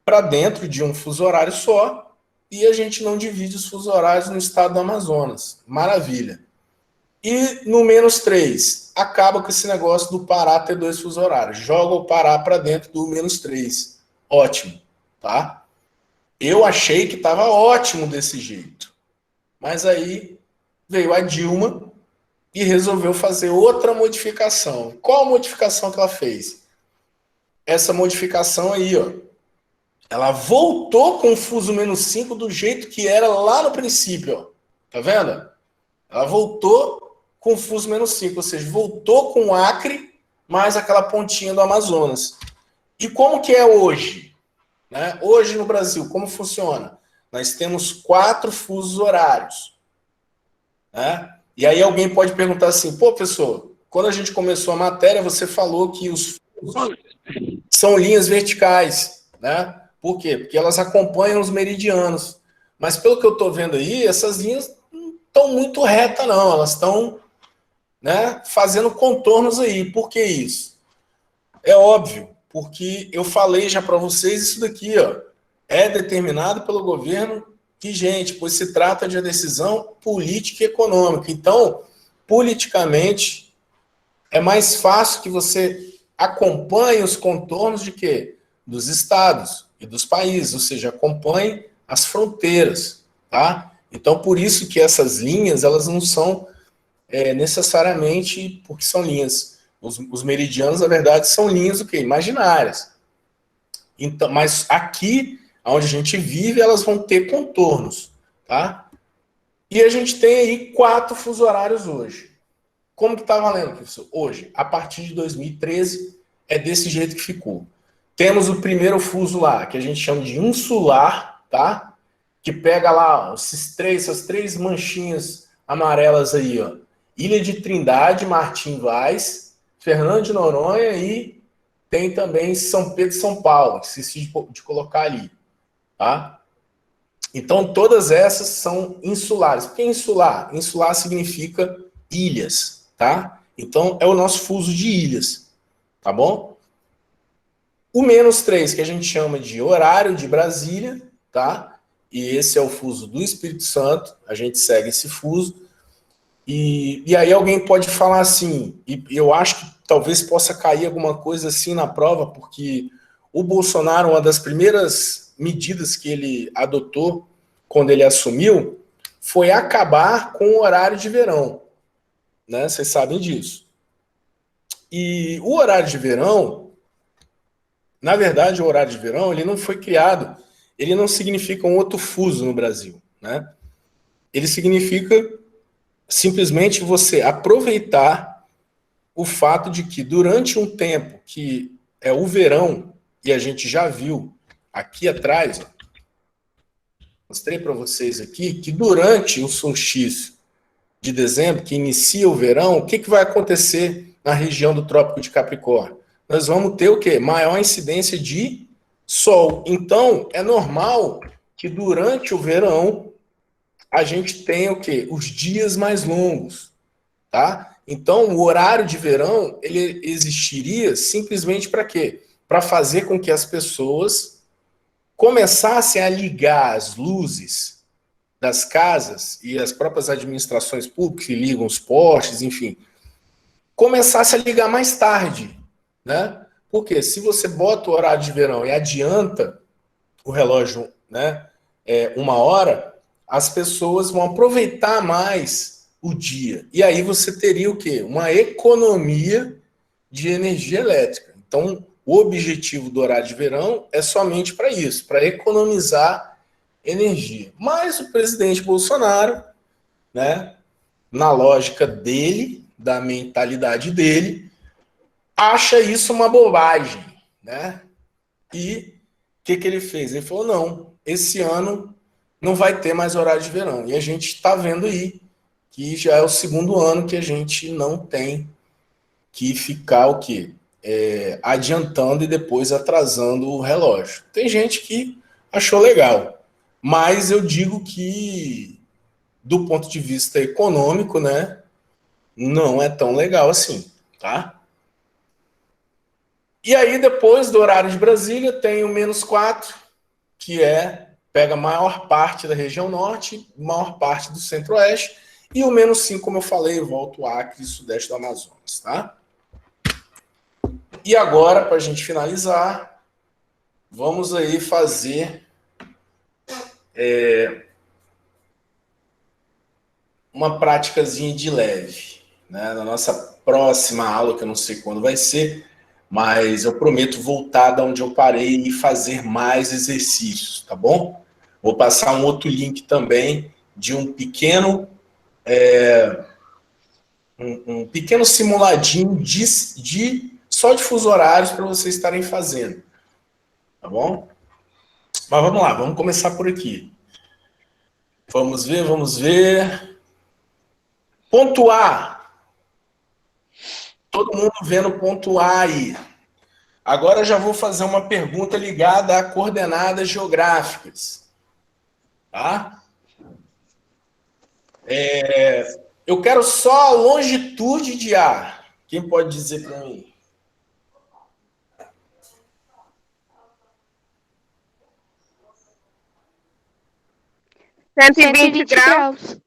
para dentro de um fuso horário só, e a gente não divide os fusos horários no estado do Amazonas. Maravilha. E no -3, acaba com esse negócio do Pará ter 2 fusos horários. Joga o Pará para dentro do -3. Ótimo, tá? Eu achei que estava ótimo desse jeito. Mas aí veio a Dilma e resolveu fazer outra modificação. Qual a modificação que ela fez? Essa modificação aí, ó. Ela voltou com o fuso -5 do jeito que era lá no princípio, ó. Tá vendo? Ela voltou com o fuso -5, ou seja, voltou com o Acre mais aquela pontinha do Amazonas. E como que é hoje? Né? Hoje no Brasil, como funciona? Nós temos 4 fusos horários. Né? E aí alguém pode perguntar assim, pô, professor, quando a gente começou a matéria, você falou que os fusos são linhas verticais, né? Por quê? Porque elas acompanham os meridianos. Mas pelo que eu estou vendo aí, essas linhas não estão muito retas, não. Elas estão, né, fazendo contornos aí. Por que isso? É óbvio, porque eu falei já para vocês isso daqui, ó. É determinado pelo governo vigente, pois se trata de uma decisão política e econômica. Então, politicamente, é mais fácil que você acompanhe os contornos de quê? Dos estados e dos países, ou seja, acompanhe as fronteiras, tá? Então, por isso que essas linhas, elas não são necessariamente porque são linhas. Os meridianos, na verdade, são linhas o quê? Imaginárias. Então, mas aqui, onde a gente vive, elas vão ter contornos, tá? E a gente tem aí 4 fusos horários hoje. Como que tá valendo, professor? Hoje, a partir de 2013, é desse jeito que ficou. Temos o primeiro fuso lá, que a gente chama de insular, tá? Que pega lá ó, essas 3 manchinhas amarelas aí, ó. Ilha de Trindade, Martim Vaz, Fernando de Noronha e tem também São Pedro e São Paulo, que esqueci de colocar ali, tá? Então, todas essas são insulares. Por que insular? Insular significa ilhas, tá? Então, é o nosso fuso de ilhas, tá bom? O -3, que a gente chama de horário de Brasília, tá? E esse é o fuso do Espírito Santo, a gente segue esse fuso. E aí alguém pode falar assim, e eu acho que talvez possa cair alguma coisa assim na prova, porque o Bolsonaro, uma das primeiras medidas que ele adotou quando ele assumiu, foi acabar com o horário de verão. Né? Vocês sabem disso. E o horário de verão, na verdade, o horário de verão, ele não foi criado, ele não significa um outro fuso no Brasil. Né? Ele significa simplesmente você aproveitar o fato de que durante um tempo que é o verão, e a gente já viu aqui atrás, ó, mostrei para vocês aqui, que durante o solstício de dezembro, que inicia o verão, o que vai acontecer na região do Trópico de Capricórnio? Nós vamos ter o quê? Maior incidência de sol. Então, é normal que durante o verão a gente tenha o quê? Os dias mais longos. tá? Então, o horário de verão, ele existiria simplesmente para quê? Para fazer com que as pessoas começassem a ligar as luzes das casas e as próprias administrações públicas que ligam os postes, enfim, começasse a ligar mais tarde, né? Porque se você bota o horário de verão e adianta o relógio, né, 1 hora, as pessoas vão aproveitar mais o dia. E aí você teria o quê? Uma economia de energia elétrica. Então, o objetivo do horário de verão é somente para isso, para economizar energia. Mas o presidente Bolsonaro, né, na lógica dele, da mentalidade dele, acha isso uma bobagem, né? E o que ele fez? Ele falou, não, esse ano não vai ter mais horário de verão. E a gente está vendo aí que já é o segundo ano que a gente não tem que ficar o quê? Adiantando e depois atrasando o relógio. Tem gente que achou legal, mas eu digo que, do ponto de vista econômico, né, não é tão legal assim, tá? E aí, depois do horário de Brasília, tem o -4, que pega a maior parte da região norte, maior parte do centro-oeste, e o -5, como eu falei, volta o Acre e sudeste do Amazonas, tá? E agora, para a gente finalizar, vamos aí fazer uma praticazinha de leve, né? Na nossa próxima aula, que eu não sei quando vai ser, mas eu prometo voltar da onde eu parei e fazer mais exercícios, tá bom? Vou passar um outro link também de um pequeno um pequeno simuladinho só de fuso horários para vocês estarem fazendo, tá bom? Mas vamos lá, vamos começar por aqui. Vamos ver. Ponto A. Todo mundo vendo ponto A aí. Agora eu já vou fazer uma pergunta ligada a coordenadas geográficas. Tá? Eu quero só a longitude de A. Quem pode dizer para mim? Cento e vinte graus.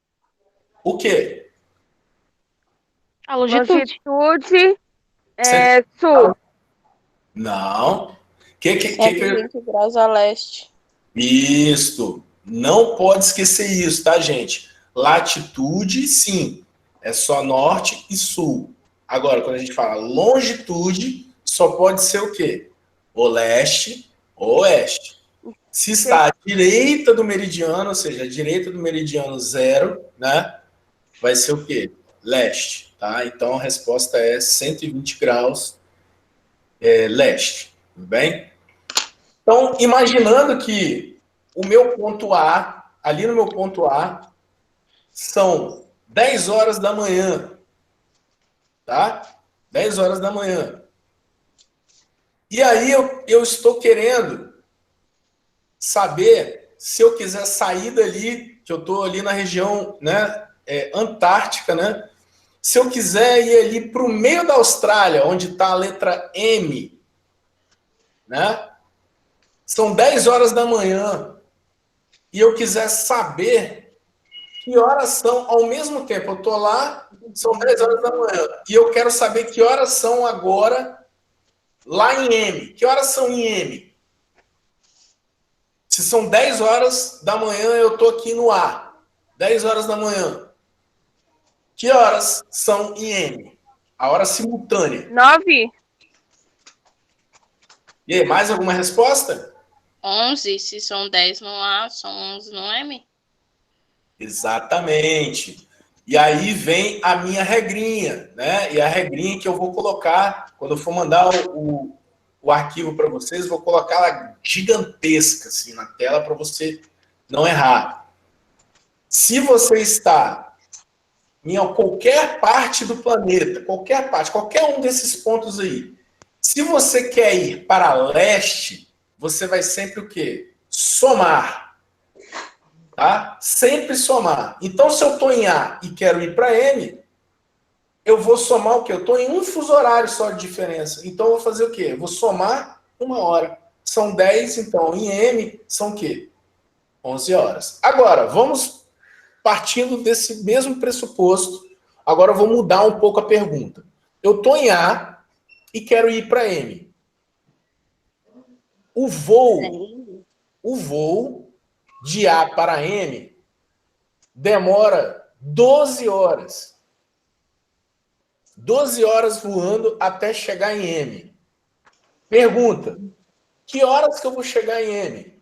O quê? A longitude. Longitude sul. Não. Que 120 graus a leste. Isso. Não pode esquecer isso, tá, gente? Latitude, sim. É só norte e sul. Agora, quando a gente fala longitude, só pode ser o quê? O leste ou oeste. Se está à direita do meridiano, ou seja, à direita do meridiano 0, né? Vai ser o quê? Leste, tá? Então, a resposta é 120 graus leste, tudo bem? Então, imaginando que o meu ponto A, ali no meu ponto A, são 10 horas da manhã, tá? 10 horas da manhã. E aí eu estou querendo saber se eu quiser sair dali, que eu estou ali na região, né, antártica, né? Se eu quiser ir ali para o meio da Austrália, onde está a letra M, né? São 10 horas da manhã. E eu quiser saber que horas são ao mesmo tempo. Eu estou lá, são 10 horas da manhã. E eu quero saber que horas são agora lá em M. Que horas são em M? Se são 10 horas da manhã, eu estou aqui no A. 10 horas da manhã. Que horas são em M? A hora simultânea. 9. E aí, mais alguma resposta? 11, se são 10 no A, são 11 no M. Exatamente. E aí vem a minha regrinha, né? E a regrinha que eu vou colocar, quando eu for mandar o arquivo para vocês, vou colocar ela gigantesca assim, na tela para você não errar. Se você está em qualquer parte do planeta, qualquer parte, qualquer um desses pontos aí, se você quer ir para leste, você vai sempre o quê? Somar. Tá? Sempre somar. Então, se eu estou em A e quero ir para M, eu vou somar o quê? Eu estou em um fuso horário só de diferença. Então, eu vou fazer o quê? Eu vou somar 1 hora. São 10, então, em M, são o quê? 11 horas. Agora, vamos partindo desse mesmo pressuposto. Agora, eu vou mudar um pouco a pergunta. Eu estou em A e quero ir para M. O voo de A para M demora 12 horas. 12 horas voando até chegar em M. Pergunta: que horas que eu vou chegar em M?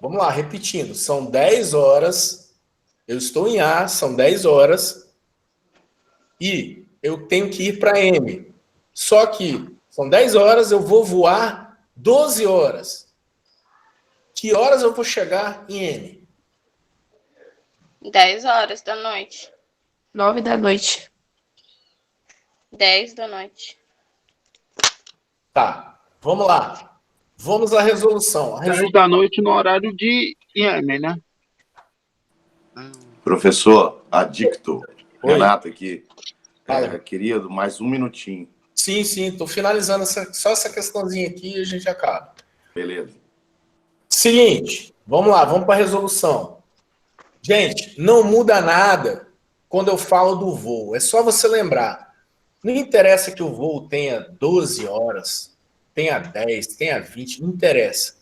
Vamos lá, repetindo. São 10 horas. Eu estou em A, são 10 horas. E eu tenho que ir para M. Só que são 10 horas, eu vou voar 12 horas. Que horas eu vou chegar em M? 10 horas da noite. 9 da noite. 10 da noite. Tá, vamos lá. Vamos à resolução. 10 da noite no horário de IEM, né? Professor, adicto. Oi. Renato aqui. Fala. Querido, mais um minutinho. Sim, estou finalizando só essa questãozinha aqui e a gente acaba. Beleza. Seguinte, vamos lá, vamos para a resolução. Gente, não muda nada quando eu falo do voo. É só você lembrar. Não interessa que o voo tenha 12 horas, tenha 10, tenha 20, não interessa.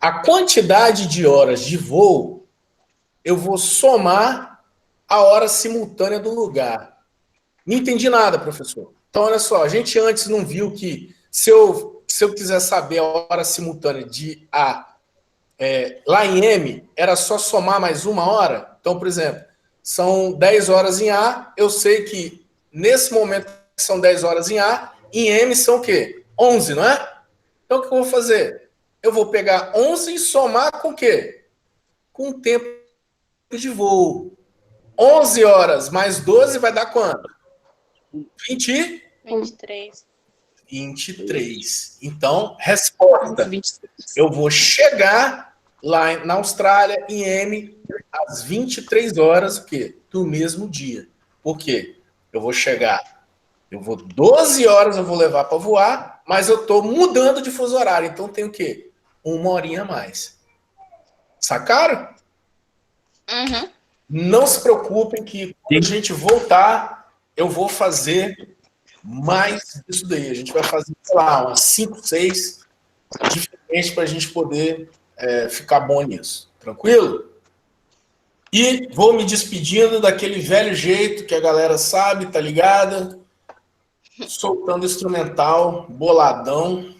A quantidade de horas de voo, eu vou somar a hora simultânea do lugar. Não entendi nada, professor. Então, olha só, a gente antes não viu que se eu quiser saber a hora simultânea de A lá em M, era só somar mais 1 hora? Então, por exemplo, são 10 horas em A, eu sei que nesse momento que são 10 horas em A, em M são o quê? 11, não é? Então, o que eu vou fazer? Eu vou pegar 11 e somar com o quê? Com o tempo de voo. 11 horas mais 12 vai dar quanto? 23. 23. Então, resposta. Eu vou chegar lá na Austrália, em M, às 23 horas, o quê? Do mesmo dia. Por quê? Eu vou chegar, 12 horas eu vou levar para voar, mas eu estou mudando de fuso horário, então tem o quê? 1 horinha a mais. Sacaram? Uhum. Não se preocupem que quando a gente voltar, eu vou fazer mais disso daí. A gente vai fazer, sei lá, umas 5, 6 diferentes para a gente poder ficar bom nisso. Tranquilo? E vou me despedindo daquele velho jeito que a galera sabe, tá ligada? Soltando instrumental, boladão.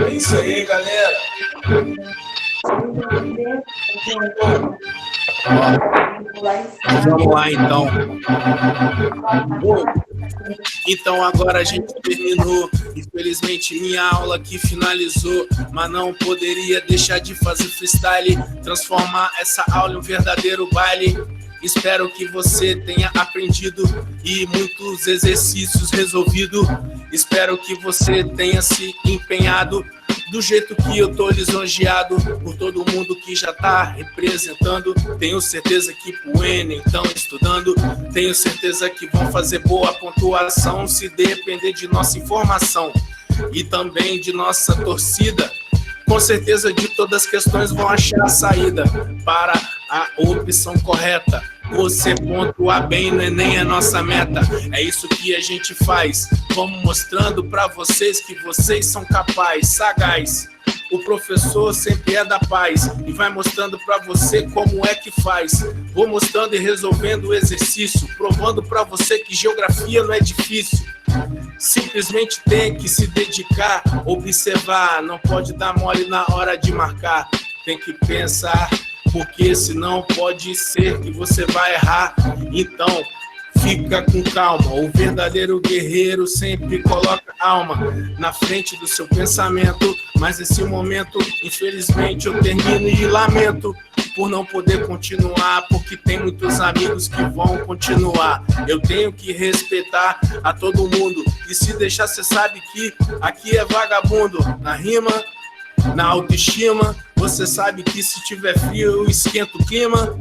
É isso aí, galera. Vamos lá, então. Bom, então agora a gente terminou. Infelizmente minha aula aqui finalizou, mas não poderia deixar de fazer freestyle, transformar essa aula em um verdadeiro baile. Espero que você tenha aprendido e muitos exercícios resolvido. Espero que você tenha se empenhado do jeito que eu tô lisonjeado por todo mundo que já tá representando. Tenho certeza que pro Enem estão estudando. Tenho certeza que vão fazer boa pontuação se depender de nossa informação e também de nossa torcida. Com certeza de todas as questões vão achar a saída para a opção correta. Você pontuar bem no Enem é nossa meta. É isso que a gente faz. Vamos mostrando para vocês que vocês são capazes, sagaz. O professor sempre é da paz e vai mostrando para você como é que faz. Vou mostrando e resolvendo o exercício, provando para você que geografia não é difícil. Simplesmente tem que se dedicar, observar, não pode dar mole na hora de marcar. Tem que pensar, porque senão pode ser que você vai errar. Então, fica com calma. O verdadeiro guerreiro sempre coloca alma na frente do seu pensamento. Mas nesse momento, infelizmente, eu termino e lamento por não poder continuar, porque tem muitos amigos que vão continuar. Eu tenho que respeitar a todo mundo, e se deixar cê sabe que aqui é vagabundo. Na rima, na autoestima, você sabe que se tiver frio eu esquento o clima.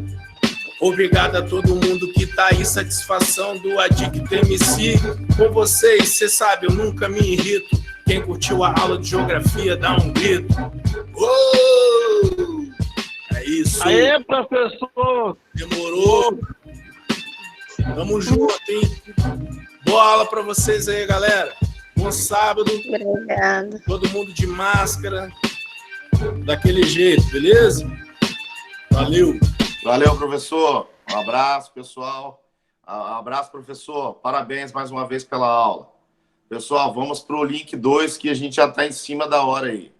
Obrigado a todo mundo que tá aí, satisfação do Adicto MC. Com vocês, cê sabe, eu nunca me irrito. Quem curtiu a aula de geografia, dá um grito. Oh! É isso. Aê, professor! Demorou. Tamo junto, hein? Boa aula pra vocês aí, galera. Bom sábado. Obrigada. Todo mundo de máscara. Daquele jeito, beleza? Valeu. Valeu, professor. Um abraço, pessoal. Um abraço, professor. Parabéns mais uma vez pela aula. Pessoal, vamos para o link 2, que a gente já está em cima da hora aí.